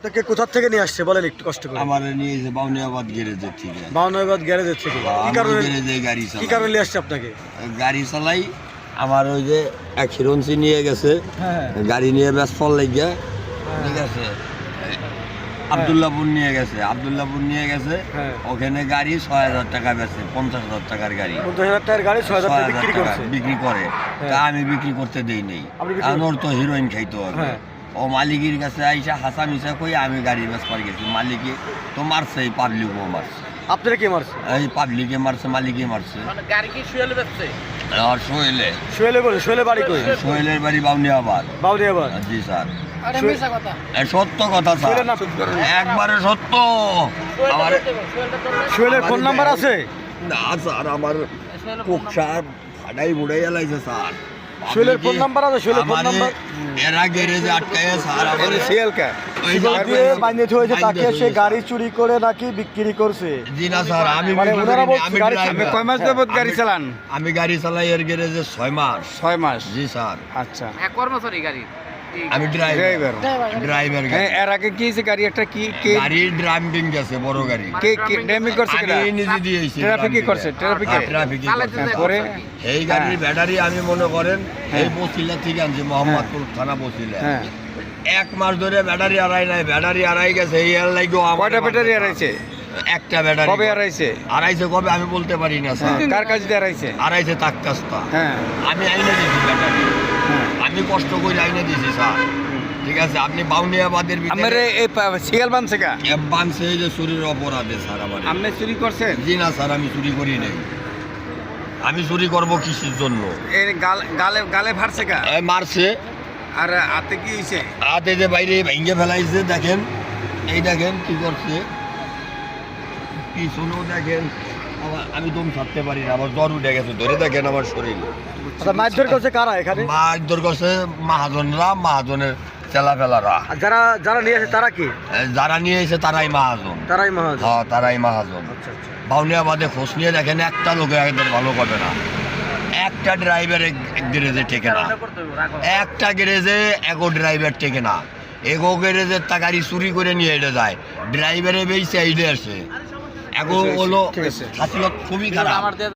আপনাকে কোথা থেকে নিয়ে আসছে বলেন একটু কষ্ট করে। আমার নিয়ে এসে বাউনিয়াবাদ গ্যারেজের থেকে। বাউনাবাদ গ্যারেজের থেকে কি কারণে গাড়ি কি কারণে নিয়ে আসছে আপনাকে? গাড়ি চালাই আমার ওই যে এক হিরোন্সি নিয়ে গেছে হ্যাঁ গাড়ি নিয়ে ব্যস্ত ফল লাগিয়া, ঠিক আছে। আবদুল্লাপুর নিয়ে গেছে, হ্যাঁ। ওখানে গাড়ি 6,000 টাকা বেচে, 50,000 টাকার গাড়ি, 50,000 টাকার গাড়ি 6,000 টাকা বিক্রি করছে। বিক্রি করে। হ্যাঁ। তা আমি বিক্রি করতে দেই নেই, আপনি বিক্রি- কারণ ওর তো হিরোইন খাইতে হবে। হ্যাঁ। ও মালিকের কাছে আইসা হাসা মিশা কই আমি গাড়ি বেচবার গেছি, মালিকে তো মারছে, এই পাবলিকও মারছে, আপনারা কে মারছে? এই পাবলিকে মারছে, মালিকে মারছে। গাড়ি কি শুয়েল বেচছে? আর সোহেলে, সোহেলে বলে সোহেলে বাড়ি কই? সোহেলের বাড়ি বাউনিয়াবাদ। বাউনিয়াবাদ। জি স্যার, আরে মিছা কথা। সত্য কথা স্যার, সোহেলের নাম একবারে সত্য। আমার সোহেলের ফোন নাম্বার আছে? না স্যার, আমার কোকসা ফাটাই বুড়াই এলাইছে স্যার। সোহেলের ফোন নাম্বার আছে? সোহেলের ফোন আমারে নাম্বার এরা গ্যারেজে আটকায় স্যার, আমার শিকল দিয়ে বাঁধিয়ে হয়েছে তাকে, সে গাড়ি চুরি করে নাকি বিক্রি করছে। জি না স্যার, আমি মানে বিক্রি ওনারা করিনি, বলছে আমি গাড়ি driver। কয় মাস যাবত গাড়ি চালান? আমি গাড়ি চালাই এর গ্যারেজে 6 মাস। 6 মাস। জি স্যার, আচ্ছা, হ্যাঁ কর্মচারী গাড়ি। আমি ড্রাইভার। ড্রাইভার হ্যাঁ, এর আগে কি হয়েছে? গাড়ি একটা কি গাড়ি ড্রাইভিং গেছে, বড় গাড়ি। কে ড্যামেজ করছে আমি কিনা? নিজে দিয়েছি। ট্রাফিকে করছে, ট্রাফিকে? ট্রাফিকে চালাতে করছে। যায় পরে? এই গাড়ির হ্যাঁ। ব্যাটারি আমি মনে করেন হ্যাঁ। এই বসিলা থেকে আনছি, মোহাম্মদপুর থানা বসিলা। হ্যাঁ। 1 মাস ধরে ব্যাটারি আড়াই নাই, ব্যাটারি আড়াই গেছে। এই এর লাগেও আমার কয়টা ব্যাটারি হারাইছে? একটা ব্যাটারি। কবে হারাইছে? আড়াইছে কবে আমি বলতে পারি না স্যার। কার কাছে দিয়ে হারাইছে? আড়াইছে তাক্কাস্তা। হ্যাঁ, আমি আইনে দিয়েছি ব্যাটারি, হ্যাঁ। আমি কষ্ট করে আইনে দিয়েছি স্যার, ঠিক আছে। আপনি বাউনিয়াবাদের আমার ভিতরে এই সিয়াল বানছে কা? বানছে এই যে চুরির অপরাধে স্যার আমার। আপনি চুরি করছেন? জি না স্যার, আমি চুরি করি নাই। আমি চুরি করব কিসের জন্য? এর গালে গালে ফাড়ছে কা? এই মারছে, আর হাতে কি হয়েছে? হাতে যে বাইরে ভেঙে ফেলাইছে, দেখেন, এই দেখেন কি করছে, পিছনেও দেখেন। আমি দম ছাড়তে পারি না, আমার জ্বর উঠে গেছে, ধরে দেখেন আমার শরীর। আচ্ছা, মারধর করছে কারা এখানে? মারধর করছে মাহাজনরা, মাহাজনের চেলাফেলারা। আর যারা যারা নিয়ে আসে তারা কি? যারা নিয়ে এসে তারাই মাহাজন। তারাই মহাজন। হ্যাঁ, তারাই মাহাজন। আচ্ছা আচ্ছা। বাউনিয়াবাদে খোঁজ নিয়ে দেখেন, একটা লোকে এদের ভালো করবে না, একটা ড্রাইভার এক গ্যারেজে টেকে না, একটা গ্যারেজে এগো ড্রাইভার টেকে না। এগো গ্যারেজের তা গাড়ি চুরি করে নিয়ে এটা যায়, ড্রাইভারে বেশি আইডে আসে। এগো হলো ঠিক আছে। হাসিলত খুবই খারাপ।